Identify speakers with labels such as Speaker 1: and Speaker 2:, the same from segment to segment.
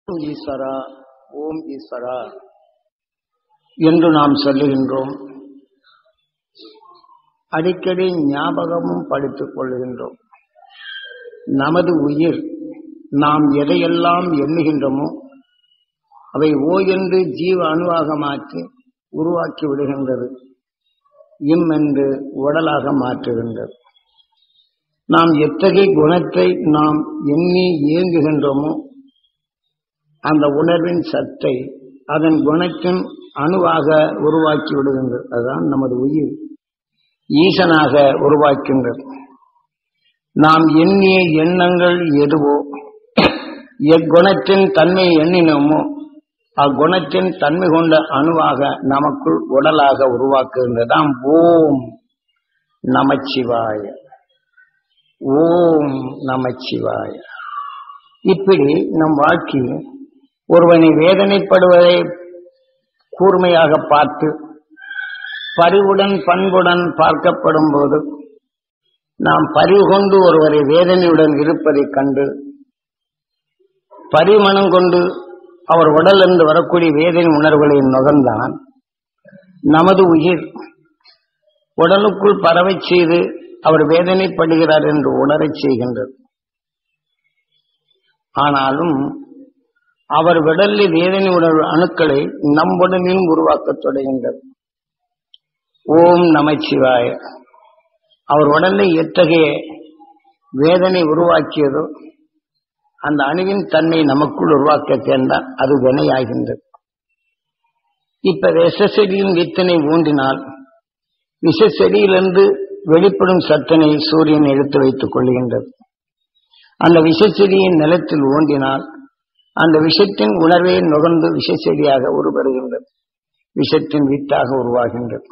Speaker 1: ஈஸ்வரா, ஓம் ஈஸ்வரா என்று நாம் சொல்லுகின்றோம். அடிக்கடி ஞாபகமும் படித்துக் கொள்ளுகின்றோம். நமது உயிர் நாம் எதையெல்லாம் எண்ணுகின்றோமோ அவை ஓ என்று ஜீவ அணுவாக மாற்றி உருவாக்கி விடுகின்றது. இம் என்று உடலாக மாற்றுகின்றது. நாம் எத்தகைய குணத்தை நாம் எண்ணி இயங்குகின்றோமோ அந்த உணர்வின் சத்தை அதன் குணத்தின் அணுவாக உருவாக்கி விடுகின்றது. அதுதான் நமது உயிர் ஈசனாக உருவாக்கின்றது. நாம் எண்ணிய எண்ணங்கள் எதுவோ எக்குணத்தின் தன்மை எண்ணினோமோ அக்குணத்தின் தன்மை கொண்ட அணுவாக நமக்குள் உடலாக உருவாக்குகின்றதாம். ஓம் நமச்சிவாய, ஓம் நமச்சிவாய. இப்படி நம் வாழ்க்கையில் ஒருவனை வேதனைப்படுவதை கூர்மையாக பார்த்து பரிவுடன் பண்புடன் பார்க்கப்படும் போது நாம் பரிவு கொண்டு ஒருவரை வேதனையுடன் இருப்பதைக் கண்டு பரிமணம் கொண்டு அவர் உடலிருந்து வரக்கூடிய வேதனை உணர்வுகளை நுகர்ந்தான் நமது உயிர் உடலுக்குள் பரவச் செய்து அவர் வேதனைப்படுகிறார் என்று உணரச் செய்கின்றது. ஆனாலும் அவர் உடலில் வேதனை உணர்வு அணுக்களை நம் உடலிலும் உருவாக்கத் தொடங்கின்றது. ஓம் நமச்சிவாய. அவர் உடலில் எத்தகைய வேதனை உருவாக்கியதோ அந்த அணுவின் தன்மை நமக்குள் உருவாக்க சேர்ந்தால் அது வினையாகின்றது. இப்ப விஷச்செடியின் வித்தனை ஊன்றினால் விஷச்செடியிலிருந்து வெளிப்படும் சத்தனை சூரியன் எடுத்து வைத்துக் கொள்கின்றது. அந்த விஷச்செடியின் நிலத்தில் ஊன்றினால் அந்த விஷத்தின் உணர்வை நுகர்ந்து விஷச்செடியாக உருவருகின்றது. விஷத்தின் வித்தாக உருவாகின்றது.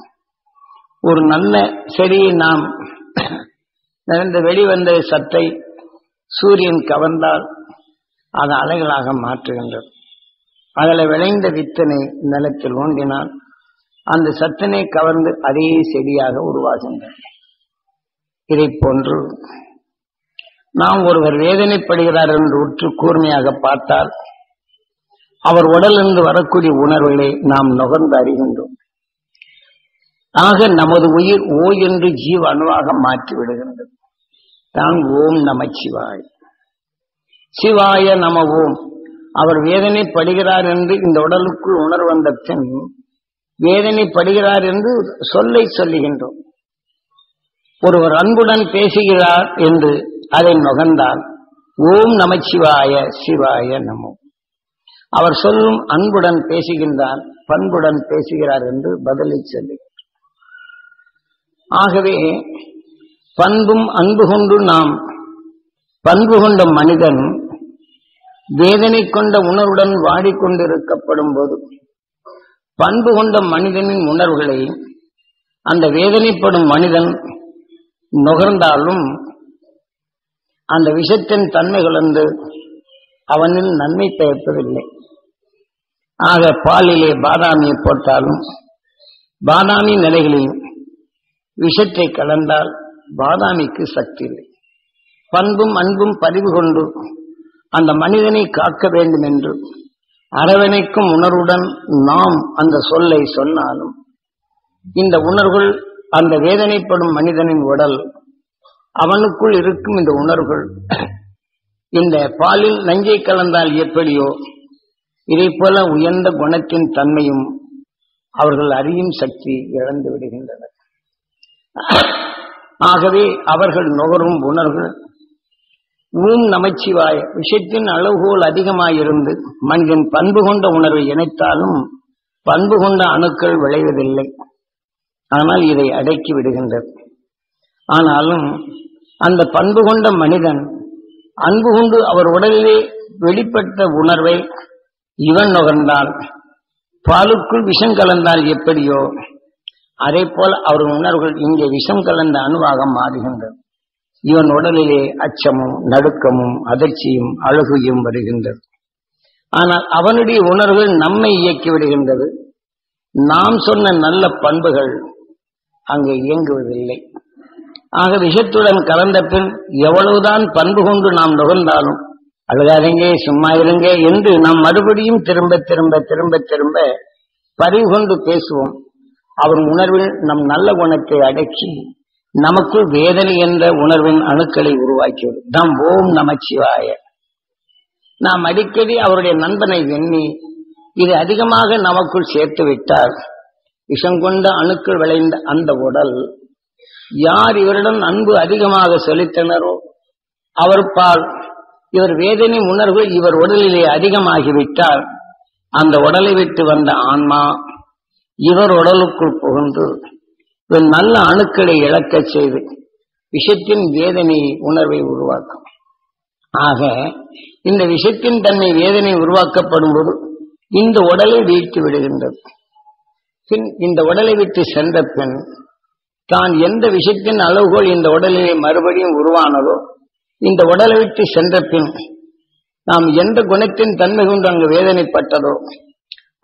Speaker 1: ஒரு நல்ல செடியை நாம் நிறைந்த வெளிவந்த சத்தை சூரியன் கவர்ந்தால் அது அலைகளாக மாற்றுகின்றது. அதில் விளைந்த வித்தனை நிலத்தில் ஊன்றினால் அந்த சத்தினை கவர்ந்து அதே செடியாக உருவாகின்றது. இதை போன்று நாம் ஒருவர் வேதனைப்படுகிறார் என்று உற்று கூர்மையாக பார்த்தால் அவர் உடலிருந்து வரக்கூடிய உணர்வுகளை நாம் நுகர்ந்து அறிகின்றோம். ஆக நமது உயிர் ஓ என்று ஜீவ அணுவாக மாற்றி விடுகின்றது. தான் ஓம் நமச்சிவாய. சிவாய நம ஓம். அவர் வேதனைப்படுகிறார் என்று இந்த உடலுக்குள் உணர்வு வந்த பின் வேதனைப்படுகிறார் என்று சொல்லை சொல்லுகின்றோம். ஒருவர் அன்புடன் பேசுகிறார் என்று அதை நுகர்ந்தால் ஓம் நமச்சிவாய சிவாய நமோ. அவர் சொல்லும் அன்புடன் பேசுகின்றார், பண்புடன் பேசுகிறார் என்று பதிலை சொல்லுகிறார். ஆகவே பண்பும் அன்பு கொண்டு நாம் பண்பு கொண்ட மனிதன் வேதனை கொண்ட உணர்வுடன் வாடிக்கொண்டிருக்கப்படும் போது பண்பு கொண்ட மனிதனின் உணர்வுகளை அந்த வேதனைப்படும் மனிதன் நுகர்ந்தாலும் அந்த விஷத்தின் தன்மை கலந்து அவனில் நன்மை பயப்பதில்லை. ஆக பாலிலே பாதாமியை போட்டாலும் பாதாமி நிலைகளில் விஷத்தை கலந்தால் பாதாமிக்கு சக்தி இல்லை. பண்பும் அன்பும் பதிவு கொண்டு அந்த மனிதனை காக்க வேண்டும் என்று அரவணைக்கும் உணர்வுடன் நாம் அந்த சொல்லை சொன்னாலும் இந்த உணர்வுகள் அந்த வேதனைப்படும் மனிதனின் உடல் அவனுக்குள் இருக்கும் இந்த உணர்வுகள் இந்த பாலில் நஞ்சை கலந்தால் எப்படியோ இதை போல உயர்ந்த குணத்தின் தன்மையும் அவர்கள் அறியும் சக்தி இழந்து விடுகின்றனர். ஆகவே அவர்கள் நுகரும் உணர்வுகள் ஓம் நமச்சிவாய விஷயத்தின் அளவுகோல் அதிகமாயிருந்து மனிதன் பண்பு கொண்ட உணர்வை இணைத்தாலும் பண்பு கொண்ட அணுக்கள் விளைவதில்லை. ஆனால் இதை அடக்கி விடுகின்றது. ஆனாலும் அந்த பண்பு கொண்ட மனிதன் அன்பு கொண்டு அவர் உடலிலே வெளிப்பட்ட உணர்வை இவன் நுகர்ந்தால் பாலுக்குள் விஷம் கலந்தால் எப்படியோ அதே போல அவர் உணர்வுகள் இங்கே விஷம் கலந்த அணுவாக மாறுகின்றது. இவன் உடலிலே அச்சமும் நடுக்கமும் அதிர்ச்சியும் அழுகையும் வருகின்றது. ஆனால் அவனுடைய உணர்வுகள் நம்மை இயக்கி விடுகின்றது. நாம் சொன்ன நல்ல பண்புகள் அங்கே இயங்குவதில்லை. ஆக விஷத்துடன் கலந்த பின் எவ்வளவுதான் பண்பு கொண்டு நாம் நுகர்ந்தாலும் அழுகாதீங்க, சும்மா இருங்க என்று நாம் மறுபடியும் திரும்ப திரும்ப திரும்ப திரும்ப பறிவு கொண்டு பேசுவோம். அவர் உணர்வில் நம் நல்ல குணத்தை அடக்கி நமக்குள் வேதனை என்ற உணர்வின் அணுக்களை உருவாக்கியது. நாம் ஓம் நமச்சிவாய. நாம் அடிக்கடி அவருடைய நண்பனை எண்ணி இது அதிகமாக நமக்குள் சேர்த்து விட்டார். விஷம் கொண்ட அணுக்கள் விளைந்த அந்த உடல் யார் இவரிடம் அன்பு அதிகமாக செலுத்தினரோ அவர் பால் இவர் வேதனை உணர்வு இவர் உடலிலே அதிகமாகிவிட்டால் அந்த உடலை விட்டு வந்த ஆன்மா இவர் உடலுக்குள் புகுந்து நல்ல அணுக்களை இழக்கச் செய்து விஷத்தின் வேதனை உணர்வை உருவாக்கும். ஆக இந்த விஷத்தின் தன்மை வேதனை உருவாக்கப்படும் போது இந்த உடலை வீழ்த்தி விடுகின்றது. பின் இந்த உடலை விட்டு சென்ற பின் தான் எந்த விஷத்தின் அளவுகோல் இந்த உடலிலே மறுபடியும் உருவானதோ இந்த உடலை விட்டு சென்ற பின் நாம் எந்த குணத்தின் தன்மை கொண்டு அங்கு வேதனைப்பட்டதோ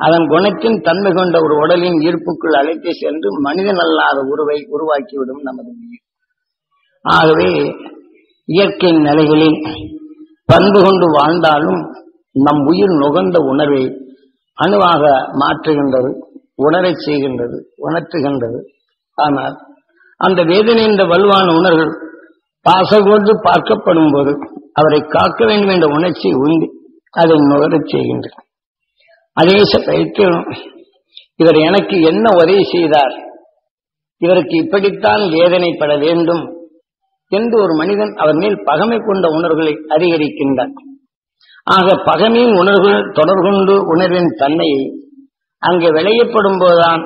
Speaker 1: அதன் குணத்தின் தன்மை கொண்ட ஒரு உடலின் ஈர்ப்புக்குள் அழைத்து சென்று மனிதன் அல்லாத உருவை உருவாக்கிவிடும் நமது உயிர். ஆகவே இயற்கை நிலைகளில் பண்பு கொண்டு வாழ்ந்தாலும் நம் உயிர் நுகர்ந்த உணர்வை அணுவாக மாற்றுகின்றது, உணரச் செய்கின்றது, உணர்த்துகின்றது. ஆனால் அந்த வேதனை என்ற வலுவான உணர்வுகள் பாசகோடு பார்க்கப்படும் போது அவரை காக்க வேண்டும் என்ற உணர்ச்சி உண்டு அதை நுகரச் செய்கின்றது. அதே சமயத்தில் இவர் எனக்கு என்ன உதவி செய்தார், இவருக்கு இப்படித்தான் வேதனைப்பட வேண்டும் என்று ஒரு மனிதன் அவர் மேல் பகைமை கொண்ட உணர்வுகளை அதிகரிக்கின்றார். ஆக பகைமையின் உணர்வுகள் தொடர்கொண்டு உணர்வின் தன்மையை அங்கே விளையப்படும் போதுதான்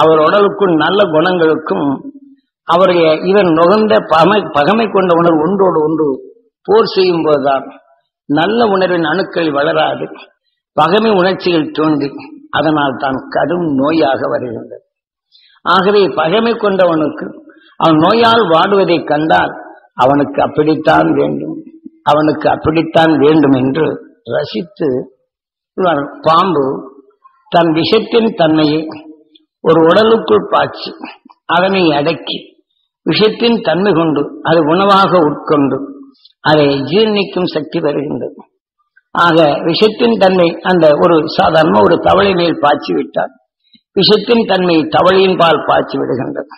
Speaker 1: அவர் உடலுக்குள் நல்ல குணங்களுக்கும் அவருடைய இவர் நுகர்ந்த பகைமை கொண்ட உணர்வு ஒன்றோடு ஒன்று போர் செய்யும் போதுதான் நல்ல உணர்வின் அணுக்கள் வளராது பகைமை உணர்ச்சிகள் தோன்றி அதனால் தான் கடும் நோயாக வருகின்றது. ஆகவே பகைமை கொண்டவனுக்கு அவன் நோயால் வாடுவதை கண்டால் அவனுக்கு அப்படித்தான் வேண்டும், அவனுக்கு அப்படித்தான் வேண்டும் என்று ரசித்து பாம்பு தன் விஷத்தின் தன்மையை ஒரு உடலுக்குள் பாய்ச்சி அதனை அடக்கி விஷத்தின் தன்மை கொண்டு அது உணவாக உட்கொண்டு அதை ஜீர்ணிக்கும் சக்தி வருகின்றது. ஆக விஷத்தின் தன்மை அந்த ஒரு சாதாரண ஒரு தவளை மேல் பாய்ச்சி விட்டால் விஷத்தின் தன்மை தவளையின் பால் பாய்ச்சி விடுகின்றது.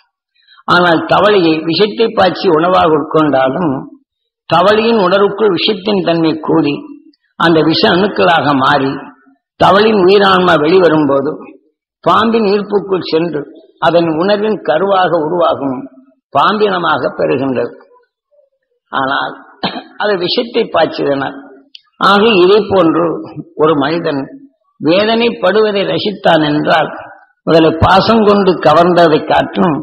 Speaker 1: ஆனால் தவளையை விஷத்தை பாய்ச்சி உணவாக உட்கொண்டாலும் தவளையின் உடலுக்குள் விஷத்தின் தன்மை கூடி அந்த விஷ அணுக்களாக மாறி தவளின் உயிரான்மா வெளிவரும் போது பாம்பின் ஈர்ப்புக்குள் சென்று அதன் உணர்வின் கருவாக உருவாகும் பாம்பினமாக பெறுகின்றது. ஆனால் அது விஷத்தை பாய்ச்சிதனால் ஆக இதே போன்று ஒரு மனிதன் வேதனைப்படுவதை ரசித்தான் என்றால் முதலில் பாசம் கொண்டு கவர்ந்ததை காட்டும்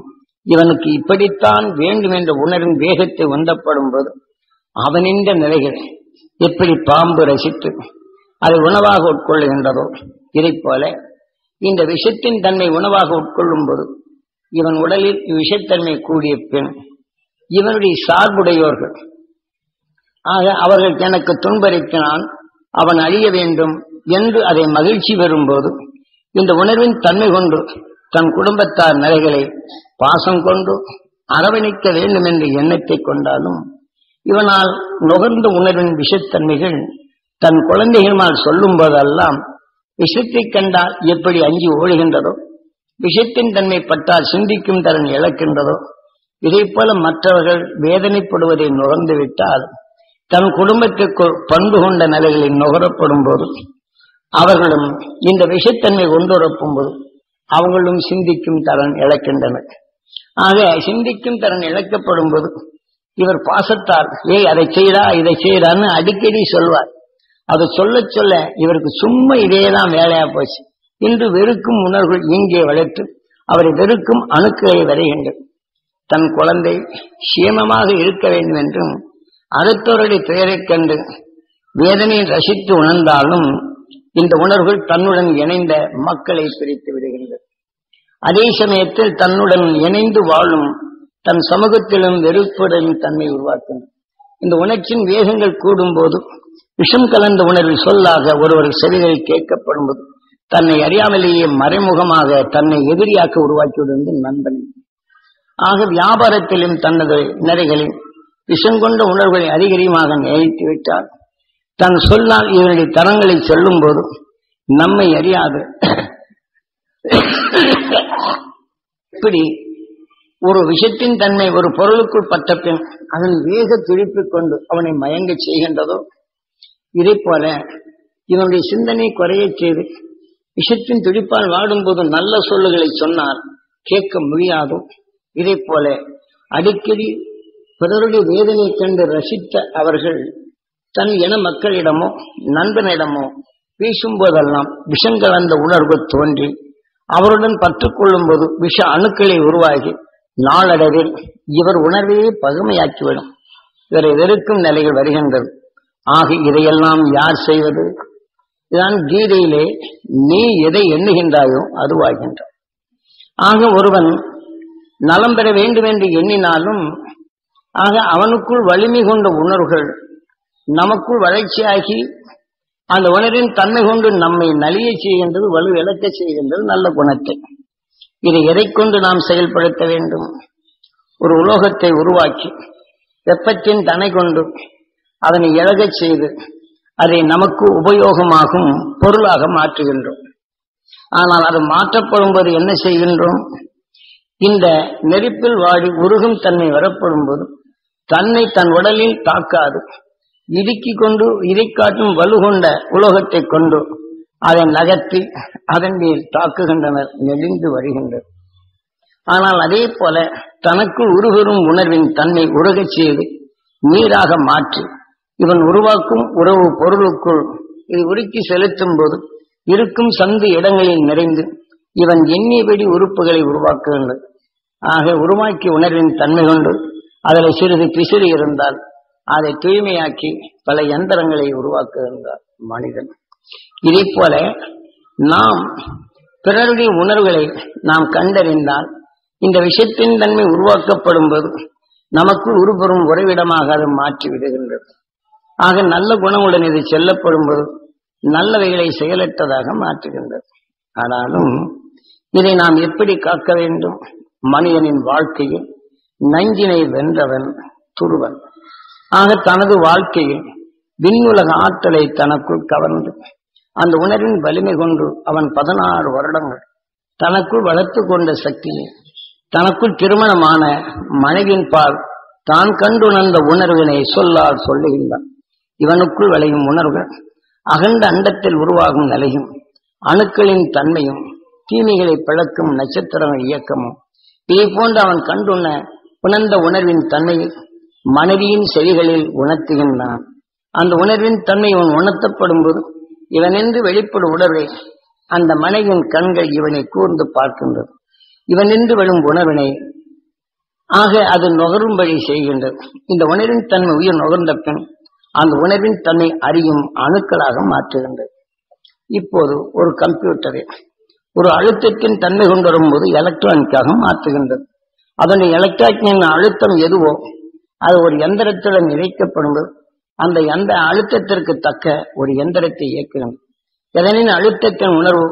Speaker 1: இவனுக்கு இப்படித்தான் வேண்டும் என்ற உணர்வின் வேகத்தை உந்தப்படும் போது அவனின்ற நிலைகள் எப்படி பாம்பு ரசித்து அதை உணவாக உட்கொள்ளுகின்றதோ இதை போல இந்த விஷத்தின் தன்மை உணவாக உட்கொள்ளும் போது இவன் உடலில் விஷத்தன்மை கூடிய பின் இவனுடைய சார்புடையோர்கள் ஆக அவர்கள் எனக்கு துன்பறிக்கிறான் அவன் அழிய வேண்டும் என்று அதை மகிழ்ச்சி பெறும்போது இந்த உணர்வின் தன்மை கொண்டு தன் குடும்பத்தார் நிலைகளை பாசம் கொண்டு அரவணைக்க வேண்டும் என்ற எண்ணத்தை கொண்டாலும் இவனால் நுகர்ந்த உணர்வின் விஷத்தன்மைகள் தன் குழந்தைகளால் சொல்லும் போதெல்லாம் விஷத்தை கண்டால் எப்படி அஞ்சி ஓடுகின்றதோ விஷத்தின் தன்மை பட்டால் சிந்திக்கும் தரன் இழக்கின்றதோ இதை போல மற்றவர்கள் வேதனைப்படுவதை நுகர்ந்து விட்டால் தன் குடும்பத்திற்கு பண்பு கொண்ட நிலைகளில் நுகரப்படும் போது அவர்களும் இந்த விஷத்தன்மை கொண்டுரப்பும் போது அவங்களும் சிந்திக்கும் தரன் இழக்கின்றனர். ஆக சிந்திக்கும் தரன் இழக்கப்படும் போது இவர் பாசத்தால் அதை செய்யறா இதை செய்யறான்னு அடிக்கடி சொல்வார். அது சொல்ல சொல்ல இவருக்கு சும்மா இதேதான் வேலையா போச்சு. இன்று வெறுக்கும் உணர்வுகள் இங்கே வளர்த்து அவரை வெறுக்கும் அணுக்களை வரைகின்றது. தன் குழந்தை சேமமாக இருக்க வேண்டும் என்றும் அடுத்தவருடைய பெயரைக் கண்டு வேதனையை ரசித்து உணர்ந்தாலும் இந்த உணர்வுகள் தன்னுடன் இணைந்த மக்களை பிரித்து விடுகின்றது. அதே சமயத்தில் தன்னுடன் இணைந்து வாழும் தன் சமூகத்திலும் வெறுப்புடன் தன்மை உருவாக்கின்றன. இந்த உணர்ச்சியின் வேகங்கள் கூடும் போது விஷம் கலந்த உணர்வில் சொல்லாக ஒருவர் செவிகளில் கேட்கப்படும் போது தன்னை அறியாமலேயே மறைமுகமாக தன்னை எதிரியாக்க உருவாக்கிவிடுவது நண்பனை. ஆக வியாபாரத்திலும் தனது நிறைகளில் விஷம் கொண்ட உணர்வுகளை அதிகமாக நினைத்து விட்டால் தன் சொன்னால் இதனுடைய தரங்களை சொல்லும் போது நம்மை அறியாது இப்படி ஒரு விஷயத்தின் தன்மை ஒரு பொருளுக்குள் பட்ட பின் அதன் வேக திருப்பிக் கொண்டு அவனை மயங்க செய்கின்றதோ இதை போல இவனுடைய சிந்தனை குறையச் செய்து விஷத்தின் துடிப்பால் வாடும்போது நல்ல சொல்லுகளை சொன்னால் கேட்க முடியாதோ இதை போல அடிக்கடி பிறருடைய வேதனை கண்டு ரசித்த அவர்கள் தன் இன மக்களிடமோ நண்பனிடமோ பேசும்போதெல்லாம் விஷம் கலந்த உணர்வு தோன்றி அவருடன் பற்றுக்கொள்ளும் போது விஷ அணுக்களை உருவாகி நாளடைவில் இவர் உணர்வையே பகுமையாக்கிவிடும். இவரை வெறுக்கும் நிலைகள் வருகின்றது. ஆக இதையெல்லாம் யார் செய்வது? இதுதான் கீதையிலே நீ எதை எண்ணுகின்றாயோ அதுவாகின்றாய். ஆக ஒருவன் நலம் பெற வேண்டும் என்று எண்ணினாலும் ஆக அவனுக்குள் வலிமை கொண்ட உணர்வுகள் நமக்குள் வளர்ச்சியாகி அந்த உணர்வின் தன்மை கொண்டு நம்மை நலிய செய்கின்றது, வலு இழக்க செய்கின்றது நல்ல குணத்தை. இதை எதை கொண்டு நாம் செயல்படுத்த வேண்டும்? ஒரு உலோகத்தை உருவாக்கி வெப்பத்தின் தனை கொண்டு அதனை இழகச் செய்து அதை நமக்கு உபயோகமாகும் பொருளாக மாற்றுகின்றோம். ஆனால் அது மாற்றப்படும் போது என்ன செய்கின்றோம்? இந்த நெருப்பில் வாடி உருகும் தன்மை வரப்படும் போது தன்னை தன் உடலில் தாக்காது இடுக்கிக் கொண்டு இதை காட்டும் வலுகொண்ட உலோகத்தை கொண்டு அதை நகர்த்தி அதன் மேல் தாக்குகின்றனர், நெளிந்து வருகின்றனர். ஆனால் அதே போல தனக்குள் உருவரும் உணர்வின் தன்மை உருகச் செய்து நீராக மாற்றி இவன் உருவாக்கும் உறவு பொருளுக்குள் இது உருக்கி செலுத்தும் போது இருக்கும் சந்து இடங்களில் நிறைந்து இவன் எண்ணியபடி உறுப்புகளை உருவாக்குகின்றது. ஆக உருவாக்கி உணர்வின் தன்மை கொண்டு அதில் சிறிது பிசிறு இருந்தால் அதை தூய்மையாக்கி பல யந்திரங்களை உருவாக்குகின்றார் மனிதன். இதே போல நாம் பிறருடைய உணர்வுகளை நாம் கண்டறிந்தால் இந்த விஷயத்தின் தன்மை உருவாக்கப்படும் போது நமக்குள் உருபெறும் உறைவிடமாக அது மாற்றி விடுகின்றது. ஆக நல்ல குணமுடன் இது செல்லப்படும் போது நல்லவைகளை செயலற்றதாக மாற்றுகின்றது. ஆனாலும் இதை நாம் எப்படி காக்க வேண்டும்? மனிதனின் வாழ்க்கையில் நஞ்சினை வென்றவன் துருவன். ஆக தனது வாழ்க்கையில் விண்ணுலக ஆற்றலை தனக்குள் கவர்ந்து அந்த உணர்வின் வலிமை கொண்டு அவன் 16 வருடங்கள் தனக்குள் வளர்த்து கொண்ட சக்தியை தனக்குள் திருமணமான மனைவின் பால் தான் கண்டுணர்ந்த உணர்வினை சொல்லால் சொல்லுகின்றான். இவனுக்குள் விளையும் உணர்வுகள் அகண்ட அண்டத்தில் உருவாகும் நிலையும் அணுக்களின் தன்மையும் தீமைகளை பிளக்கும் நட்சத்திரங்கள் இயக்கமும் இதை போன்று அவன் கண்டுண உணர்ந்த உணர்வின் தன்மையை மனைவியின் செவிகளில் உணர்த்துகின்றான். அந்த உணர்வின் தன்மை இவன் உணர்த்தப்படும் போது இவனென்று வெளிப்படும் உணர்வை அந்த மனைவியின் கண்கள் இவனை கூர்ந்து பார்க்கின்றது. இவனென்று விழும் உணர்வினை ஆக அது நுகரும்படி செய்கின்றது. இந்த உணர்வின் தன்மை உயிர் நுகர்ந்த பின் அந்த உணர்வின் தன்மை அறியும் அணுக்களாக மாற்றுகின்றது. இப்போது ஒரு கம்ப்யூட்டரை ஒரு அழுத்தத்தின் தன்மை கொண்டு வரும்போது எலக்ட்ரானிக்காக மாற்றுகின்றது. அதனுடைய எலக்ட்ரானிக்கின் அழுத்தம் எதுவோ அது ஒரு எந்திரத்துடன் இணைக்கப்படும் அந்த எந்த அழுத்தத்திற்கு தக்க ஒரு எந்திரத்தை இயக்குகின்றது. எதனின் அழுத்தத்தின் உணர்வு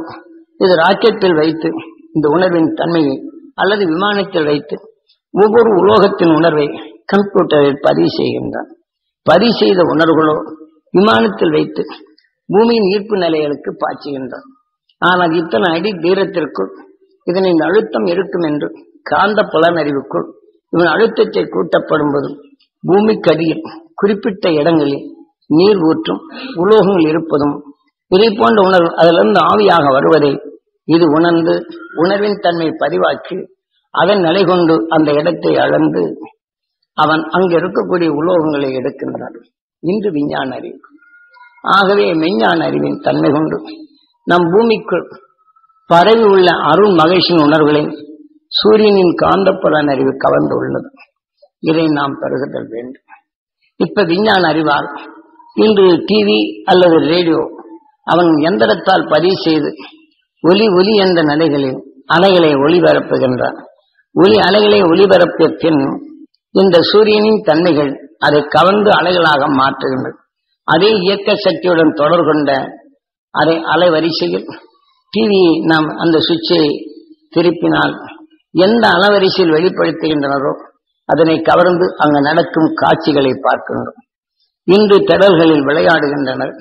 Speaker 1: இது ராக்கெட்டில் வைத்து இந்த உணர்வின் தன்மையை அல்லது விமானத்தில் வைத்து ஒவ்வொரு உலோகத்தின் உணர்வை கம்ப்யூட்டரில் பதிவு செய்கின்றான். பதிவு செய்த உணர்வுகளோ விமானத்தில் வைத்து பூமியின் ஈர்ப்பு நிலைகளுக்கு பாய்ச்சுகின்றான். ஆனால் இத்தனை அடி தீரத்திற்குள் இதனின் அழுத்தம் இருக்கும் என்று காந்த புலனறிவுக்குள் இவன் அழுத்தத்தை கூட்டப்படும் போது பூமிக்கடியில் குறிப்பிட்ட இடங்களில் நீர் ஊற்றும் உலோகங்கள் இருப்பதும் இதை போன்ற உணர்வு அதிலிருந்து ஆவியாக வருவதை இது உணர்ந்து உணர்வின் தன்மை பதிவாக்கி அதன் நிலை கொண்டு அந்த இடத்தை அளந்து அவன் அங்கு இருக்கக்கூடிய உலோகங்களை எடுக்கின்றான். இன்று விஞ்ஞான அறிவு. ஆகவே மெஞ்ஞான அறிவின் தன்மை கொண்டு நம் பூமிக்குள் பரவி உள்ள அருண் மகிழ்ச்சியின் உணர்வுகளை சூரியனின் காந்தப்புலன் அறிவு கவர்ந்து உள்ளது. இதை நாம் பெறுதல் வேண்டும். இப்ப விஞ்ஞான அறிவால் இன்று டிவி அல்லது ரேடியோ அவன் எந்திரத்தால் பதிவு செய்து ஒலி என்ற நிலைகளில் அலைகளை ஒளிபரப்புகின்றான். ஒலி அலைகளை ஒளிபரப்பிய பின் இந்த சூரியனின் தன்மைகள் அதை கவர்ந்து அலைகளாக மாற்றுகின்றது. அதே இயக்க சக்தியுடன் தொடர் கொண்ட அதை அலைவரிசையில் டிவியை நாம் அந்த சுவிட்சை திருப்பினால் எந்த அலைவரிசையில் வெளிப்படுத்துகின்றனரோ அதனை கவர்ந்து அங்கு நடக்கும் காட்சிகளை பார்க்கின்றோம். இன்று திடல்களில் விளையாடுகின்றனர்.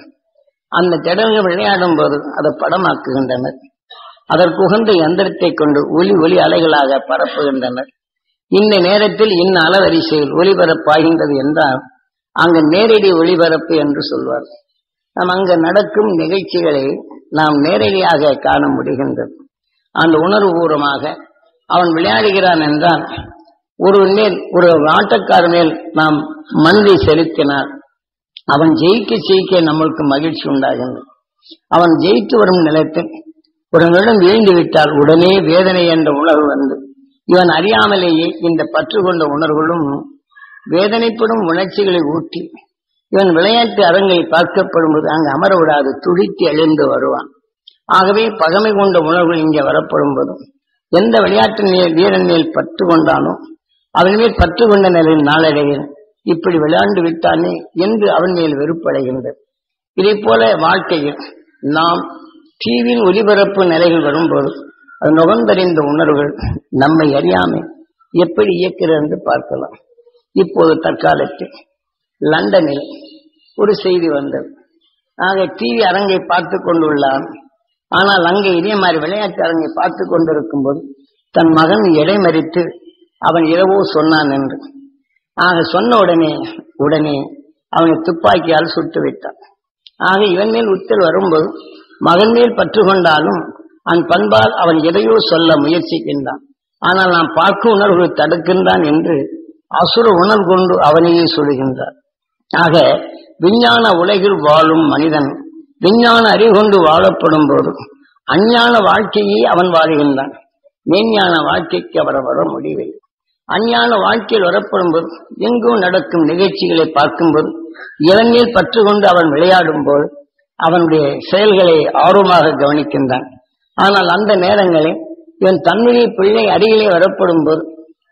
Speaker 1: அந்த திடல்கள் விளையாடும் போது அதை படமாக்குகின்றனர். அதற்கு உகந்த யந்திரத்தை கொண்டு ஒலி அலைகளாக பரப்புகின்றனர். இந்த நேரத்தில் இன்ன அலவரிசையில் ஒளிபரப்பாகின்றது என்றால் அங்கு நேரடி ஒளிபரப்பு என்று சொல்வார். நாம் அங்கு நடக்கும் நிகழ்ச்சிகளை நாம் நேரடியாக காண முடிகின்றது. அந்த உணர்வுபூர்வமாக அவன் விளையாடுகிறான் என்றால் ஒரு ஆட்டக்கார மேல் நாம் மனதை செலுத்தினால் அவன் ஜெயிக்க நம்மளுக்கு மகிழ்ச்சி உண்டாகின்றது. அவன் ஜெயித்து வரும் நிலத்தில் ஒரு நிலம் வீழ்ந்து விட்டால் உடனே வேதனை என்ற உணர்வு வந்து இவன் அறியாமலேயே இந்த பற்று கொண்ட உணர்வுகளும் வேதனைப்படும் உணர்ச்சிகளை ஊட்டி இவன் விளையாட்டு அரங்கை பார்க்கப்படும்போது அங்கு அமர விடாது துடித்து எழுந்து வருவான். ஆகவே பகமை கொண்ட உணர்வுகள் இங்கே வரப்படும் போதும் எந்த விளையாட்டு வீரன் மேல் பற்று கொண்டானோ அவன் மேல் பற்று கொண்ட நிலையில் நாளடைவில் இப்படி விளையாண்டு விட்டானே என்று அவன் மேல் வெறுப்படைகின்றது. இதை போல வாழ்க்கையில் நாம் டிவியின் ஒலிபரப்பு நிலைகள் வரும்போது அது நுகர்ந்தறிந்த உணர்வுகள் நம்மை அறியாமல் எப்படி இயக்கிறது என்று பார்க்கலாம். இப்போது தற்காலத்தில் லண்டனில் ஒரு செய்தி வந்தது. ஆக டிவி அரங்கை பார்த்து கொண்டுள்ளான். ஆனால் அங்கே இதே மாதிரி விளையாட்டு அரங்கை பார்த்து கொண்டிருக்கும் போது தன் மகன் இடைமறித்து அவன் இரவோ சொன்னான் என்று. ஆக சொன்ன உடனே அவனை துப்பாக்கியால் சுட்டு விட்டான். ஆக இவன் மேல் உத்தல் வரும்போது மகன் மேல் பற்று கொண்டாலும் அந்த பண்பால் அவன் எதையோ சொல்ல முயற்சிக்கின்றான். ஆனால் நாம் பார்க்கும் உணர்வு தடுக்கின்றான் என்று அசுர உணர்வு கொண்டு அவனையே சொல்கின்றார். ஆக விஞ்ஞான உலகில் வாழும் மனிதன் விஞ்ஞான அறிவு கொண்டு வாழப்படும் போது அஞ்ஞான வாழ்க்கையை அவன் வாழ்கின்றான். மெய்ஞான வாழ்க்கைக்கு அவர் வர முடியவில்லை. அஞ்ஞான வாழ்க்கையில் வரப்படும் போது எங்கும் நடக்கும் நிகழ்ச்சிகளை பார்க்கும்போது இவன் மேல் பற்று கொண்டு அவன் விளையாடும் போது அவனுடைய செயல்களை ஆர்வமாக கவனிக்கின்றான். ஆனால் அந்த நேரங்களில் இவன் தன்னுடைய பிள்ளை அருகிலே வரப்படும் போது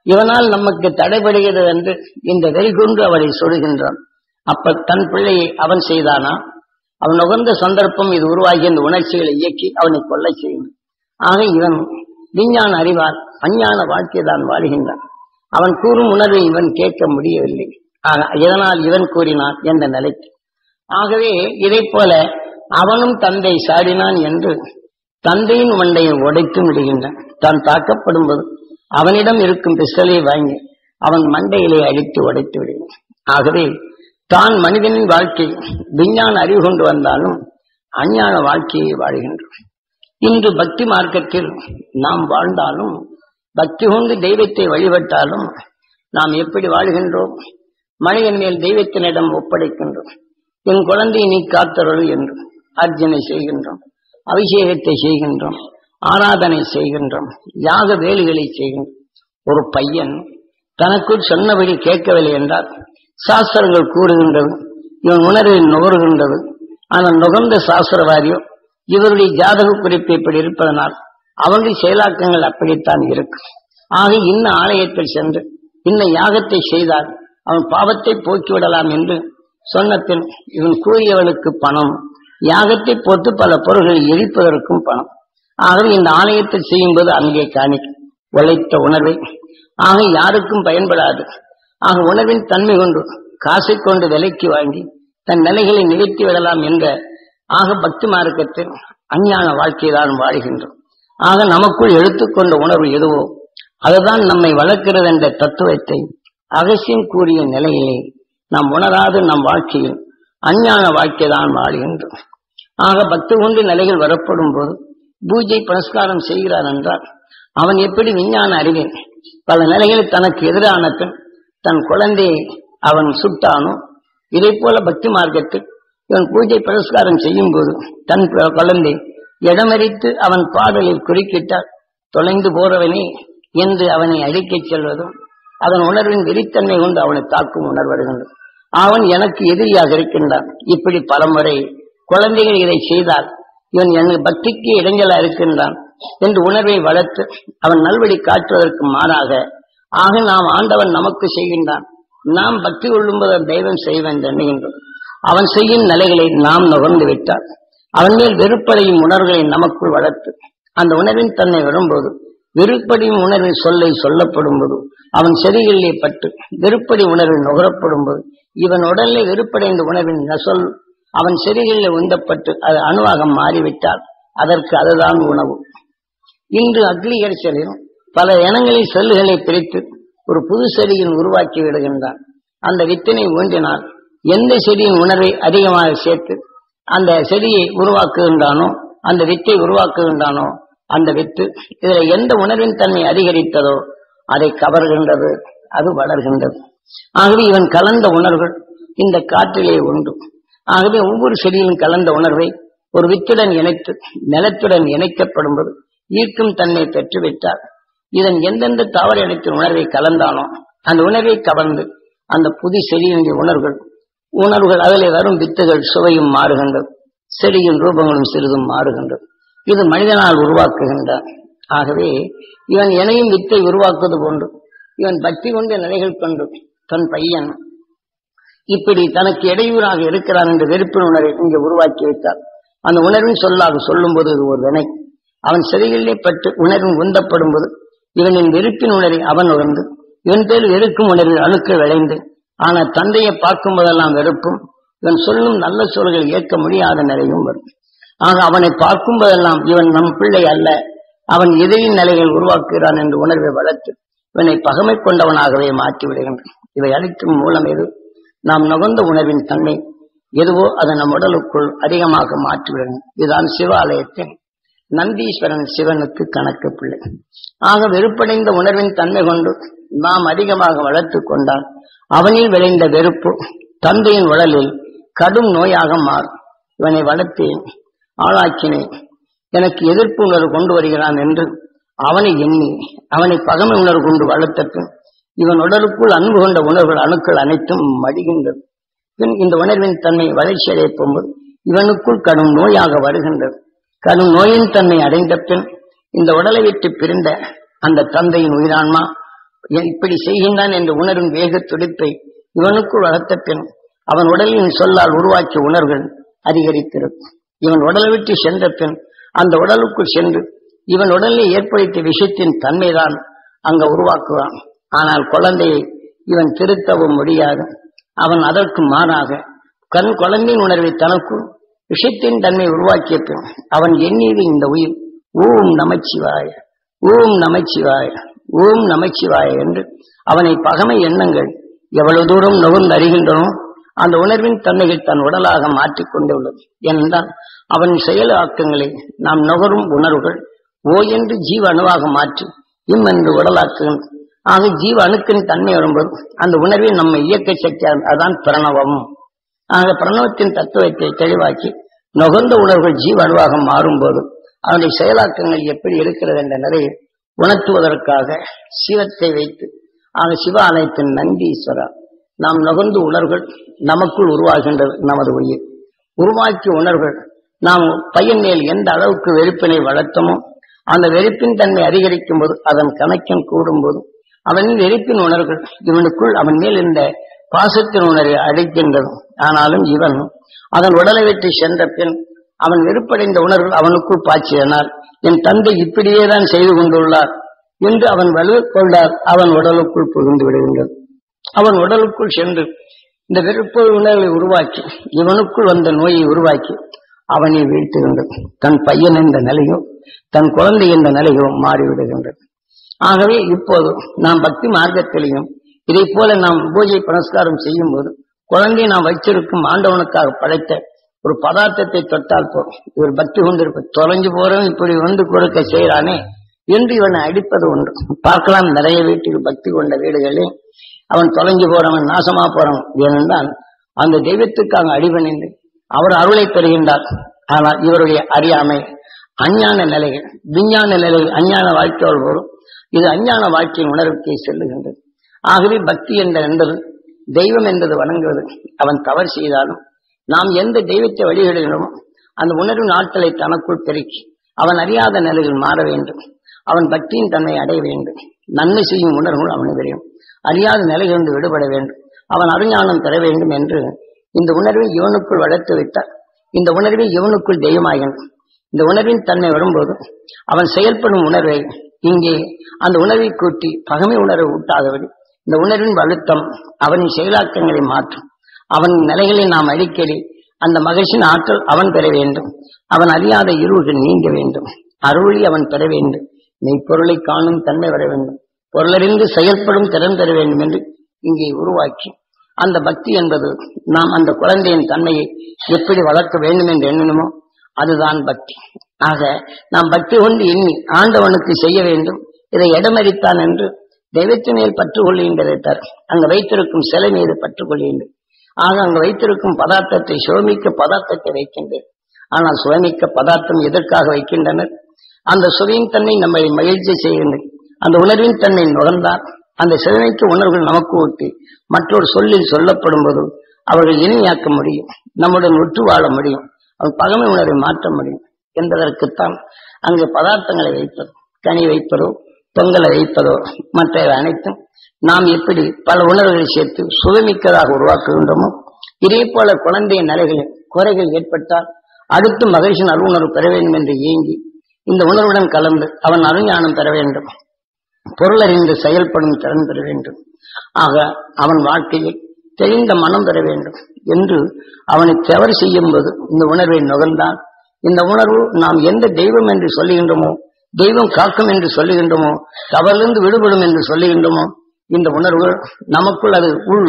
Speaker 1: இவனால் நமக்கு தடைபடுகிறது என்று இந்த வெறி கொண்டு அவனை சொல்கின்றான். அப்ப தன் பிள்ளையை அவன் செய்தானா? அவன் உகந்த சந்தர்ப்பம் இது உருவாகி இந்த உணர்ச்சிகளை இயக்கி அவனை கொல்லை செய்யும். ஆக இவன் விஞ்ஞான அறிவால் அஞ்ஞான வாழ்க்கை தான் வாழ்கின்றான். அவன் கூறும் உணர்வை இவன் கேட்க முடியவில்லை. இதனால் இவன் கூறினான் என்ற நிலைக்கு. ஆகவே இதை போல அவனும் தந்தை சாடினான் என்று தந்தையின் மண்டையை உடைத்து விடுகின்றான். தான் தாக்கப்படும் போது அவனிடம் இருக்கும் பிஸ்டலை வாங்கி அவன் மண்டையிலே அடித்து உடைத்து விடுகிறான். ஆகவே தான் மனிதனின் வாழ்க்கை விஞ்ஞான அறிவு கொண்டு வந்தாலும் அஞ்ஞான வாழ்க்கையை வாழ்கின்றோம். இன்று பக்தி மார்க்கத்தில் நாம் வாழ்ந்தாலும் பக்தி கொண்டு தெய்வத்தை வழிபட்டாலும் நாம் எப்படி வாழ்கின்றோம்? மனிதன் மேல் தெய்வத்தினிடம் ஒப்படைக்கின்றோம். என் குழந்தையை நீ காத்தருள் என்று அர்ச்சனை செய்கின்றோம், அபிஷேகத்தை செய்கின்றோம், ஆராதனை செய்கின்றோம், யாக வேலைகளை செய்கின்றோம். ஒரு பையன் தனக்குள் சொன்னபடி கேட்கவில்லை என்றால் சாஸ்திரங்கள் கூறுகின்றது, இவன் உணர்வில் நுகர்கின்றது. ஆனால் நுகர்ந்த சாஸ்திரவாதியோ இவருடைய ஜாதக குறிப்பு இப்படி இருப்பதனால் அவனுடைய செயலாக்கங்கள் அப்படித்தான் இருக்கும். ஆக இன்ன ஆலயத்தில் சென்று இன்ன யாகத்தை செய்தால் அவன் பாவத்தை போக்கிவிடலாம் என்று சொன்னபின் இவன் கூறியவனுக்கு பணம், யாகத்தை பொறுத்து பல பொருள்களை எரிப்பதற்கும் பணம். ஆகவே இந்த ஆலயத்தில் செய்யும்போது அங்கே காணிக்க உழைத்த உணர்வை ஆக யாருக்கும் பயன்படாது. ஆக உணர்வின் தன்மை கொண்டு காசை கொண்டு விலைக்கு வாங்கி தன் நிலைகளை நிகழ்த்தி விடலாம் என்ற ஆக பக்தி மார்க்கத்தில் அஞ்ஞான வாழ்க்கைதான் வாழ்கின்றோம். ஆக நமக்குள் எடுத்துக்கொண்ட உணர்வு எதுவோ அதுதான் நம்மை வளர்க்கிறது என்ற தத்துவத்தை அகசியம் கூறிய நிலையிலே நாம் உணராது நம் வாழ்க்கையில் அஞ்ஞான வாழ்க்கைதான் வாழ்கின்றோம். ஆக பக்தி கொண்டு நிலைகள் வரப்படும் போது பூஜை புனஸ்காரம் செய்கிறான் என்றால் அவன் எப்படி விஞ்ஞான அறிவின் பல நிலைகளில் தனக்கு எதிரான தன் குழந்தையை அவன் சுட்டானோ இதை போல பக்தி மார்க்கத்தில் இவன் பூஜை புனஸ்காரம் செய்யும் போது தன் குழந்தை இடமறித்து அவன் பாடலில் குறுக்கிட்டால் தொலைந்து போறவனே என்று அவனை அழிக்கச் செல்வதும் அதன் உணர்வின் வெறித்தன்மை கொண்டு அவனை தாக்கும் உணர்வருகின்றது. அவன் எனக்கு எதிரியாக இருக்கின்றான். இப்படி பலமுறை குழந்தைகள் இதை செய்தால் இவன் என் பக்திக்கு இடைஞ்சலா இருக்கின்றான் என்று உணர்வை வளர்த்து அவன் நல்வழி காட்டுவதற்கு மாறாக ஆக நாம் ஆண்டவன் நமக்கு செய்கின்றான், நாம் பக்தி கொள்ளும்போது தெய்வம் செய்வன் என்று எண்ணுகின்றோம். அவன் செய்யும் நிலைகளை நாம் நுகர்ந்து விட்டால் அவன் மேல் வெறுப்படையும் உணர்வுகளை நமக்குள் வளர்த்து அந்த உணர்வின் தன்னை வரும்போது வெறுப்படியும் உணர்வின் சொல்லை சொல்லப்படும் போது அவன் செடிகளிலே பட்டு வெறுப்படி உணர்வில் நுகரப்படும் போது இவன் உடலில் வெறுப்படைந்த உணர்வின் சொல் அவன் செடிகளில் உந்தப்பட்டு அது அணுவாக மாறிவிட்டால் அதற்கு அதுதான் உணவு. இன்று அக்ரிகல்ச்சரில் பல இனங்களில் செல்லுகளை பிரித்து ஒரு புது செடியின் உருவாக்கி விடுகின்றான். அந்த வித்தினை ஊன்றினால் எந்த செடியின் உணர்வை அதிகமாக சேர்த்து அந்த செடியை உருவாக்குகின்றானோ அந்த வித்தை உருவாக்குகின்றானோ அந்த வித்து இதுல எந்த உணர்வின் தன்மை அதிகரித்ததோ அதை கவர்கின்றது, அது வளர்கின்றது. ஆகவே இவன் கலந்த உணர்வுகள் இந்த காற்றிலே உண்டு. ஆகவே ஒவ்வொரு செடியிலும் கலந்த உணர்வை ஒரு வித்துடன் இணைத்து நிலத்துடன் இணைக்கப்படும்போது ஈர்க்கும் தன்மை பெற்றுவிட்டார். இதன் எந்தெந்த தாவர இனத்தின் உணர்வை கலந்தானோ அந்த உணர்வை கவர்ந்து அந்த புது செடியினுடைய உணர்வுகள் அதிலே வரும் வித்துகள் சுவையும் மாறுகின்றது, செடியின் ரூபங்களும் சிறிதும் மாறுகின்றது. இது மனிதனால் உருவாக்குகின்றான். ஆகவே இவன் இணையும் வித்தை உருவாக்குவது போன்று இவன் பக்தி கொண்ட நிலைகள் கொண்டு தன் பையன் இப்படி தனக்கு இடையூறாக இருக்கிறான் என்ற வெறுப்பின் உணர்வை இங்கே உருவாக்கி வைத்தார். அந்த உணர்வின் சொல்லாக சொல்லும் போது இது ஒரு வினை. அவன் செடிகளிலே பட்டு உணர்வின் உந்தப்படும் போது இவனின் வெறுப்பின் உணர்வை அவன் உணர்ந்து இவன் பேர் வெறுக்கும் உணர்வில் அணுக்கள் விளைந்து ஆனால் தந்தையை பார்க்கும் போதெல்லாம் வெறுப்பும் இவன் சொல்லும் நல்ல சொல்கள் ஏற்க முடியாத நிலையும் வரும். ஆக அவனை பார்க்கும் போதெல்லாம் இவன் நம் பிள்ளை அல்ல, அவன் எதிரின் நிலைகள் உருவாக்குகிறான் என்று உணர்வை வளர்த்து இவனை பகமை கொண்டவனாகவே மாற்றி விடுகின்றான். இவை அளிக்கும் மூலம் எது? நாம் நுகர்ந்த உணர்வின் தன்மை எதுவோ அதை நம் உடலுக்குள் அதிகமாக மாற்றிவிடுகின்றன. இதுதான் சிவாலயத்தின் நந்தீஸ்வரன் சிவனுக்கு கணக்கு பிள்ளை. ஆக வெறுப்படைந்த உணர்வின் தன்மை கொண்டு நாம் அதிகமாக வளர்த்து கொண்டால் அவனில் விளைந்த வெறுப்பு தந்தையின் உடலில் கடும் நோயாக மாறும். இவனை வளர்த்தேன், ஆளாக்கினேன், எனக்கு எதிர்ப்பு உணர்வு கொண்டு வருகிறான் என்று அவனை எண்ணி அவனை பகமை உணர்வு கொண்டு வளர்த்தப்பின் இவன் உடலுக்குள் அன்பு கொண்ட உணர்வுகள் அணுக்கள் அனைத்தும் மடிகின்றது. பின் இந்த உணர்வின் தன்மை வளர்ச்சி அடையப்போது இவனுக்குள் கடும் நோயாக வருகின்றது. கடும் நோயின் தன்மை அடைந்த பின் இந்த உடலை விட்டு பிரிந்த அந்த தந்தையின் உயிரான்மா இப்படி செய்கின்றான் என்ற உணர்வின் வேக துடிப்பை இவனுக்குள் வளர்த்த பின் அவன் உடலின் சொல்லால் உருவாக்கிய உணர்வுகள் அதிகரிக்கிறது. இவன் உடலை விட்டு சென்ற பின் அந்த உடலுக்குள் சென்று இவன் உடலில் ஏற்படுத்திய விஷயத்தின் தன்மைதான் அங்க உருவாக்குவான். ஆனால் குழந்தையை இவன் திருத்தவும் முடியாது. அவன் அதற்கு மாறாக குழந்தையின் உணர்வை தனக்குள் விஷயத்தின் தன்மை உருவாக்கிய பின் அவன் எண்ணியது இந்த உயிர் ஓம் நமச்சிவாய, ஓம் நமச்சிவாய, ஓம் நமச்சிவாய என்று அவனை பகமை எண்ணங்கள் எவ்வளவு தூரம் நுகர்ந்து அறிகின்றனோ அந்த உணர்வின் தன்மைகள் தன் உடலாக மாற்றிக்கொண்டே உள்ளது. ஏனென்றால் அவன் செயலாக்கங்களை நாம் நுகரும் உணர்வுகள் ஓ என்று ஜீவ அணுவாக மாற்றி இம் என்று உடலாக்குகின்றன. ஆக ஜீவ அணுக்கின் தன்மை வரும்போது அந்த உணர்வை நம்ம இயக்க சக்தி, அதான் பிரணவம். ஆக பிரணவத்தின் தத்துவத்தை தெளிவாக்கி நுகர்ந்த உணர்வுகள் ஜீவ அணுவாக மாறும்போது அவனுடைய செயலாக்கங்கள் எப்படி இருக்கிறது என்ற நிலையை உணர்த்துவதற்காக சிவத்தை வைத்து ஆக சிவ ஆலயத்தின் நந்தீஸ்வரா நாம் நுகர்ந்து உணர்வுகள் நமக்குள் உருவாகின்றது. நமது உயிர் உருவாக்கிய உணர்வுகள் நாம் பையன் மேல் எந்த அளவுக்கு வெறுப்பினை வளர்த்தமோ அந்த வெறுப்பின் தன்மை அதிகரிக்கும் போது அதன் கணக்கின் கூடும் போது அவனின் வெறுப்பின் உணர்வுகள் இவனுக்குள் அவன் மேல் இந்த பாசத்தின் உணர்வை அடைக்கின்றது. ஆனாலும் இவன் அதன் உடலை விட்டு சென்ற பின் அவன் வெறுப்படைந்த உணர்வுகள் அவனுக்குள் பாய்ச்சியனால் என் தந்தை இப்படியேதான் செய்து கொண்டுள்ளார் என்று அவன் வலுக்கொண்டார். அவன் உடலுக்குள் புகுந்து விடுகின்றது. அவன் உடலுக்குள் சென்று இந்த வெறுப்பு உணர்வை உருவாக்கி இவனுக்குள் வந்த நோயை உருவாக்கி அவனை வீழ்த்துகின்றது. தன் பையன் என்ற நிலையோ தன் குழந்தை என்ற நிலையோ மாறிவிடுகின்றது. ஆகவே இப்போது நாம் பக்தி மார்க்கத்திலையும் இதை போல நாம் பூஜை புனஸ்காரம் செய்யும் போது குழந்தையை நாம் வச்சிருக்கும் ஆண்டவனுக்காக படைத்த ஒரு பதார்த்தத்தை தொட்டால் போதும் இவர் பக்தி கொண்டிருப்ப தொலைஞ்சு போறவன் இப்படி வந்து கொடுக்க செய்யறானே என்று இவனை அடிப்பது ஒன்று பார்க்கலாம். நிறைய வீட்டில் பக்தி கொண்ட வீடுகளே அவன் தொலைஞ்சு போறவன் நாசமா போறவன். ஏனென்றால் அந்த தெய்வத்துக்காக அடிபணிந்து அவர் அருளை பெறுகின்றார். ஆனால் இவருடைய அறியாமை அஞ்ஞான நிலைகள், விஞ்ஞான நிலைகள், அஞ்ஞான வாழ்க்கையோடு போதும் இது அஞ்ஞான வாழ்க்கையின் உணர்வுக்கே செல்லுகின்றது. ஆகவே பக்தி என்பது தெய்வம் என்பது வணங்குவது. அவன் தவறு செய்தாலும் நாம் எந்த தெய்வத்தை வழிபடுகிறோமோ அந்த உணர்வின் ஆற்றலை தனக்குள் பெருக்கி அவன் அறியாத நிலையில் மாற வேண்டும். அவன் பக்தியின் தன்மை அடைய வேண்டும். நன்மை செய்யும் உணர்வுகள் அவனை விரையும். அறியாத நிலையிலிருந்து விடுபட வேண்டும். அவன் அருஞானம் பெற வேண்டும் என்று இந்த உணர்வை இவனுக்குள் வளர்த்து விட்டார். இந்த உணர்வை இவனுக்குள் தெய்வமாகின்றது. இந்த உணர்வின் தன்மை வரும்போது அவன் செயல்படும் உணர்வை இங்கே அந்த உணர்வை கூட்டி பகமை உணர்வை ஊட்டாதபடி இந்த உணர்வின் அழுத்தம் அவனின் செயலாக்கங்களை மாற்றும். அவன் நிலைகளை நாம் அடிக்கடி அந்த மகிழ்ச்சியின் ஆற்றல் அவன் பெற வேண்டும். அவன் அறியாத இருள்கள் நீங்க வேண்டும். அருளி அவன் பெற வேண்டும். மெய்ப்பொருளை காணும் தன்மை வர வேண்டும். பொருளறிந்து செயல்படும் திறன் பெற வேண்டும் என்று இங்கே உருவாக்கி அந்த பக்தி என்பது நாம் அந்த குழந்தையின் தன்மையை எப்படி வளர்க்க வேண்டும் என்று எண்ணணுமோ அதுதான் பக்தி. ஆக நாம் பக்தி கொண்டு எண்ணி ஆண்டவனுக்கு செய்ய வேண்டும். இதை இடமறித்தான் என்று தெய்வத்தின் மேல் பற்றுக் கொள்கின்றதை தர அங்கு வைத்திருக்கும் சிலை மீது பற்றுக் கொள்கின்றேன். ஆக அங்கு வைத்திருக்கும் பதார்த்தத்தை சுவமிக்க பதார்த்தத்தை வைக்கின்றேன். ஆனால் சுவமிக்க பதார்த்தம் எதற்காக வைக்கின்றனர்? அந்த சுவையின் தன்மை நம்மை மகிழ்ச்சி செய்கின்றது. அந்த உணர்வின் தன்மை நுகர்ந்தால் அந்த சிவமிக்க உணர்வுகள் நமக்கு ஊட்டி மற்றொரு சொல்லில் சொல்லப்படும் போது அவர்கள் இனிமையாக்க முடியும். நம்முடன் ஒற்று வாழ முடியும். அவன் பகமை உணர்வை மாற்ற முடியும் என்பதற்குத்தான் அங்கு பதார்த்தங்களை வைப்பது, கனி வைப்பதோ பொங்கலை வைப்பதோ மற்ற அனைத்தும் நாம் எப்படி பல உணர்வுகளை சேர்த்து சுவைமிக்கதாக உருவாக்குகின்றோமோ இதே போல குழந்தைய நிலைகளில் குறைகள் ஏற்பட்டால் அடுத்து மகிழ்ச்சியின் அருணர்வு பெற வேண்டும் என்று ஏங்கி இந்த உணர்வுடன் கலந்து அவன் அருஞானம் பெற வேண்டும். பொருளறிந்து செயல்படும் திறன் பெற வேண்டும். ஆக அவன் வாழ்க்கையில் தெளிந்த மனம் பெற வேண்டும் என்று அவனை தவறு செய்யும் போது இந்த உணர்வை நுகர்ந்தால் இந்த உணர்வு நாம் எந்த தெய்வம் என்று சொல்லுகின்றோமோ, தெய்வம் காக்கும் என்று சொல்லுகின்றோமோ, தவறிலிருந்து விடுபடும் என்று சொல்லுகின்றோமோ இந்த உணர்வுகள் நமக்குள் அது உள்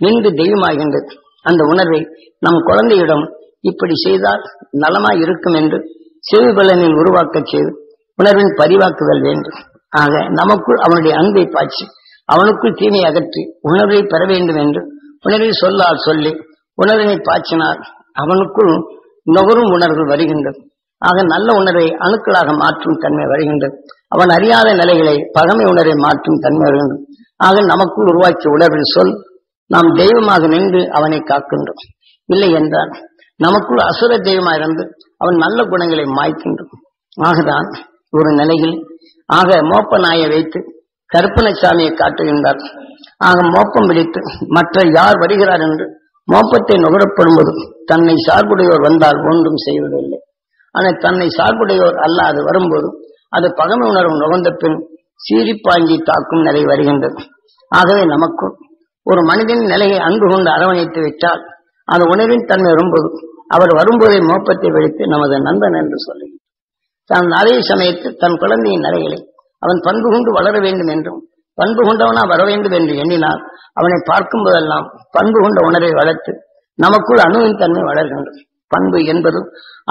Speaker 1: நின்று தெய்வமாகின்றது. அந்த உணர்வை நம் குழந்தையிடம் இப்படி செய்தால் நலமாய் இருக்கும் என்று செவிபலனில் உருவாக்க செய்து உணர்வின் பரிவாக்குதல் வேண்டும். ஆக நமக்குள் அவனுடைய அன்பை பாய்ச்சி அவனுக்குள் தீமை அகற்றி உணர்வை பெற வேண்டும் என்று உணர்வை சொல்லால் சொல்லி உணர்வினை பாய்ச்சினால் அவனுக்குள் நுகரும் உணர்வு வருகின்றது. ஆக நல்ல உணர்வை அணுக்களாக மாற்றும் தன்மை வருகின்றது. அவன் அறியாத நிலைகளை பகமை உணர்வை மாற்றும் தன்மை வருகின்றது. ஆக நமக்குள் உருவாக்கிய உணர்வில் சொல் நாம் தெய்வமாக நின்று அவனை காக்கின்றோம். இல்லை என்றால் நமக்குள் அசுர தெய்வமாக இருந்து அவன் நல்ல குணங்களை மாய்க்கின்றோம். ஆகதான் ஒரு நிலையில் ஆக மோப்ப நாயை வைத்து கருப்பணசாமியை காட்டுகின்றார். ஆக மோப்பம் விழித்து மற்ற யார் வருகிறார் என்று மோப்பத்தை நுகரப்படும் போது தன்னை சார்புடையோர் வந்தால் ஒன்றும் செய்வதில்லை. ஆனால் தன்னை சார்புடையோர் அல்லாது வரும்போது அது பகமை உணர்வு நுகர்ந்த பின் சீரிப்பாஞ்சி தாக்கும் நிலை வருகின்றது. ஆகவே நமக்கும் ஒரு மனிதன் நிலையை அன்பு கொண்டு அரவணைத்து விட்டால் அந்த உணர்வின் தன்மை வரும்போது அவர் வரும்போதே மோப்பத்தை வெடித்து நமது நண்பன் என்று சொல்லுகிறார். தான் அதே சமயத்தில் தன் குழந்தையின் நிலைகளை அவன் பண்பு கொண்டு வளர வேண்டும் என்றும் பண்பு கொண்டவனா வர வேண்டும் என்று எண்ணினால் அவனை பார்க்கும் போதெல்லாம் பண்பு கொண்ட உணர்வை வளர்த்து நமக்குள் அணுவின் தன்மை வளர்கின்றது. பண்பு என்பது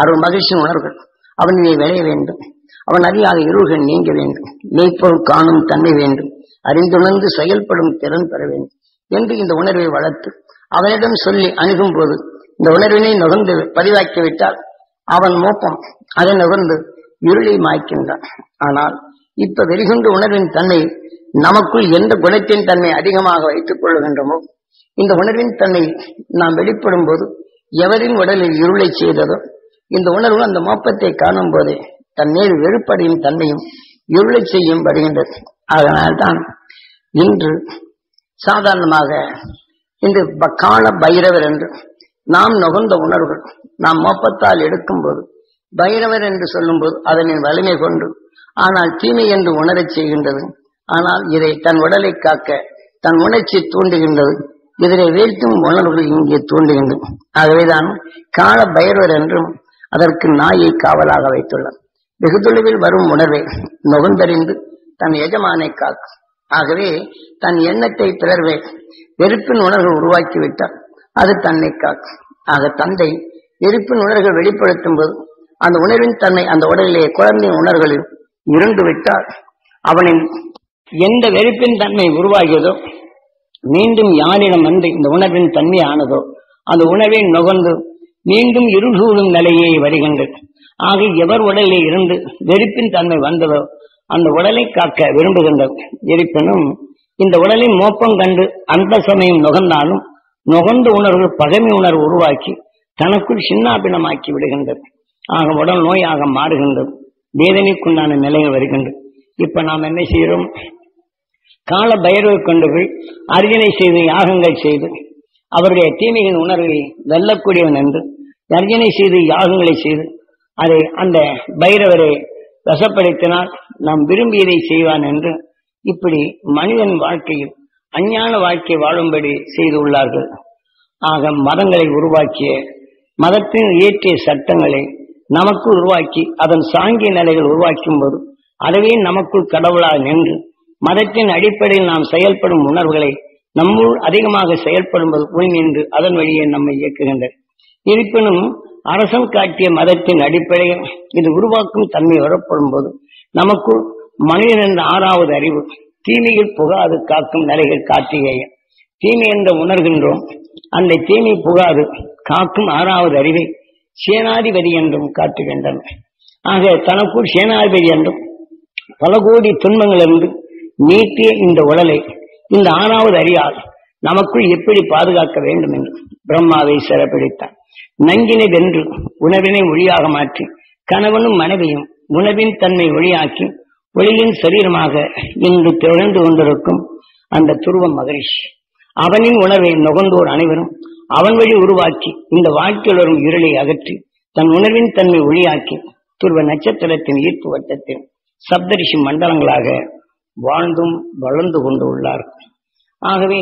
Speaker 1: அருள் மகிழ்ச்சியின் உணர்வுகள் அவனை விளைய வேண்டும். அவன் அறியாத இருள்கள் நீங்க வேண்டும். மெய்ப்பொருள் காணும் தன்மை வேண்டும். அறிந்துணர்ந்து செயல்படும் திறன் பெற வேண்டும் என்று இந்த உணர்வை வளர்த்து அவனிடம் சொல்லி அணுகும் போது இந்த உணர்வினை நுகர்ந்து பதிவாக்கிவிட்டால் அவன் மோப்பம் அதை நுகர்ந்து இருளை மாய்க்கின்றான். ஆனால் இப்ப வெறிகொண்டு உணர்வின் தன்மை நமக்குள் எந்த குணத்தின் தன்மை அதிகமாக வைத்துக் கொள்ளுகின்றோமோ இந்த உணர்வின் தன்மை நாம் வெளிப்படும் போது எவரின் உடலில் இருளை செய்ததோ இந்த உணர்வு அந்த மோப்பத்தை காணும் போதே தன் மேல் வெறுப்படையும் தன்மையும் இருளை செய்யும் வருகின்றது. அதனால்தான் இன்று சாதாரணமாக இந்த கால பைரவர் என்று நாம் நுகர்ந்த உணர்வுகள் நாம் மோப்பத்தால் எடுக்கும் போது பைரவர் என்று சொல்லும் போது அதனின் வலிமை கொண்டு ஆனால் தீமை என்று உணரச் செய்கின்றது. ஆனால் இதை தன் உடலை காக்க தன் உணர்ச்சி தூண்டுகின்றது. இதனை வீழ்த்தும் உணர்வுகள் இங்கே தூண்டுகின்றது. ஆகவேதான் கால பைரவர் என்றும் அதற்கு நாயை காவலாக வைத்துள்ளார். வெகு தொலைவில் வரும் உணர்வை நுகர்ந்தறிந்து தன் எஜமானை காக்கும். ஆகவே தன் எண்ணத்தை பிறர்வே வெறுப்பின் உணர்வு உருவாக்கிவிட்டார். அது தன்னை காக்கும். ஆக தந்தை வெறுப்பின் உணர்வுகள் வெளிப்படுத்தும் போது அந்த உணர்வின் தன்மை அந்த உடலிலே குழந்தையின் உணர்வுகளில் இருந்து விட்டால் அவனின் எந்த வெறுப்பின் தன்மை உருவாகியதோ மீண்டும் யாரிடம் வந்து இந்த உணர்வின் தன்மை ஆனதோ அந்த உணர்வை நுகர்ந்து மீண்டும் இருசூடும் நிலையே வருகின்றது. ஆக எவர் உடலிலே இருந்து வெறுப்பின் தன்மை வந்ததோ அந்த உடலை காக்க விரும்புகின்றது. இருப்பினும் இந்த உடலின் மோப்பம் கண்டு அந்த சமயம் நுகர்ந்தாலும் நுகர்ந்த உணர்வு பகைமை உணர்வு உருவாக்கி தனக்குள் சின்னாபினமாக்கி விடுகின்றது. ஆக உடல் நோயாக மாறுகின்றது. வேதனைக்குண்டான நிலைகள் வருகின்றது. இப்ப நாம் என்ன செய்கிறோம்? கால பைரவை கொண்டு போய் அர்ச்சனை செய்து யாகங்கள் செய்து அவருடைய தீமையின் உணர்வை வெல்லக்கூடியவன் என்று அர்ச்சனை செய்து யாகங்களை செய்து அதை அந்த பைரவரை வசப்படுத்தினால் நாம் விரும்பியதை செய்வான் என்று இப்படி மனிதன் வாழ்க்கையில் அஞ்ஞான வாழ்க்கை வாழும்படி செய்துள்ளார்கள். ஆக மதங்களை உருவாக்கிய மதத்தின் இயற்றிய சட்டங்களை நமக்கு உருவாக்கி அதன் சாங்கிய நிலைகள் உருவாக்கும் போது அதுவே நமக்குள் கடவுளாக நின்று மதத்தின் அடிப்படையில் நாம் செயல்படும் உணர்வுகளை நம்முள் அதிகமாக செயல்படும்போது உள் நின்று அதன் வழியே நம்மை இயக்குகின்றனர். இருப்பினும் அரசன் காட்டிய மதத்தின் அடிப்படையில் இது உருவாக்கும் தன்மை வரப்படும் போது நமக்குள் மனிதன் என்ற 6வது அறிவு தீமையில் புகாது காக்கும் நிலைகள் காட்டிய தீமை என்று உணர்கின்றோம். அந்த தீமை புகாது காக்கும் 6வது அறிவை சேனாதிபதி என்றும் காட்டுகின்றன. ஆக தனக்குள் சேனாதிபதி என்றும் பல கோடி துன்பங்களிலிருந்து நீட்டிய இந்த உடலை இந்த 6வது அறியால் நமக்குள் எப்படி பாதுகாக்க வேண்டும் என்று பிரம்மாவை சிறப்பிடித்தான். நஞ்சினை வென்று உணவினை ஒளியாக மாற்றி கணவனும் மனைவியும் உணவின் தன்மை ஒளியாக்கி ஒளியின் சரீரமாக இன்று திகழ்ந்து கொண்டிருக்கும் அந்த துருவ மகரிஷி அவனின் உணர்வை நுகர்ந்தோர் அனைவரும் அவன் வழி உருவாக்கி இந்த வாழ்க்கையில் வரும் இருளை அகற்றி தன் உணர்வின் தன்மை ஒளியாக்கி துருவ நட்சத்திரத்தின் ஈர்ப்பு வட்டத்தில் சப்தரிஷி மண்டலங்களாக வாழ்ந்தும் வளர்ந்து கொண்டு உள்ளார். ஆகவே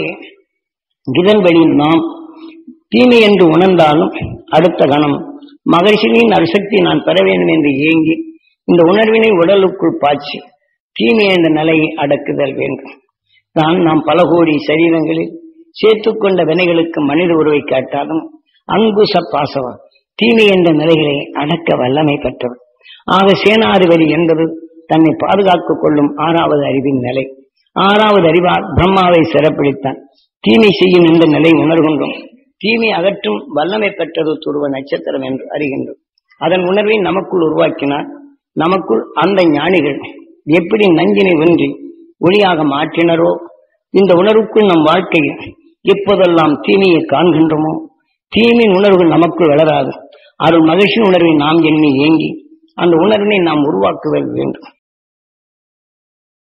Speaker 1: இதன் வழி நாம் தீமை என்று உணர்ந்தாலும் அடுத்த கணம் மகரிஷியின் அரிசக்தி நான் பெற வேண்டும் என்று ஏங்கி இந்த உணர்வினை உடலுக்குள் பாய்ச்சி தீமை என்ற நிலையை அடக்குதல் வேண்டும். நாம் பல கோடி சரீரங்களில் சேர்த்துக்கொண்ட வினைகளுக்கு மனித உருவை காட்டாலும் அங்குச பாசவா தீமை என்ற நிலைகளை அடக்க வல்லமை பெற்றவர். ஆக சேனாதிபதி என்பது தன்னை பாதுகாத்துக் கொள்ளும் 6வது அறிவின் நிலை. 6வது அறிவால் பிரம்மாவை சிறப்பிடித்தான். தீமை செய்யும் என்ற நிலை உணர்கின்றோம். தீமை அகற்றும் வல்லமை பெற்றது துருவ நட்சத்திரம் என்று அறிகின்றோம். அதன் உணர்வை நமக்குள் உருவாக்கினார். நமக்குள் அந்த ஞானிகள் எப்படி நஞ்சினை வென்றி ஒளியாக மாற்றினரோ இந்த உணர்வுக்குள் நம் வாழ்க்கையில் எப்போதெல்லாம் தீமையை காண்கின்றோமோ தீமையின் உணர்வுகள் நமக்குள் வளராது. அருள் மகிழ்ச்சியின் உணர்வை நாம் எண்ணி ஏங்கி அந்த உணர்வினை நாம் உருவாக்குதல் வேண்டும்.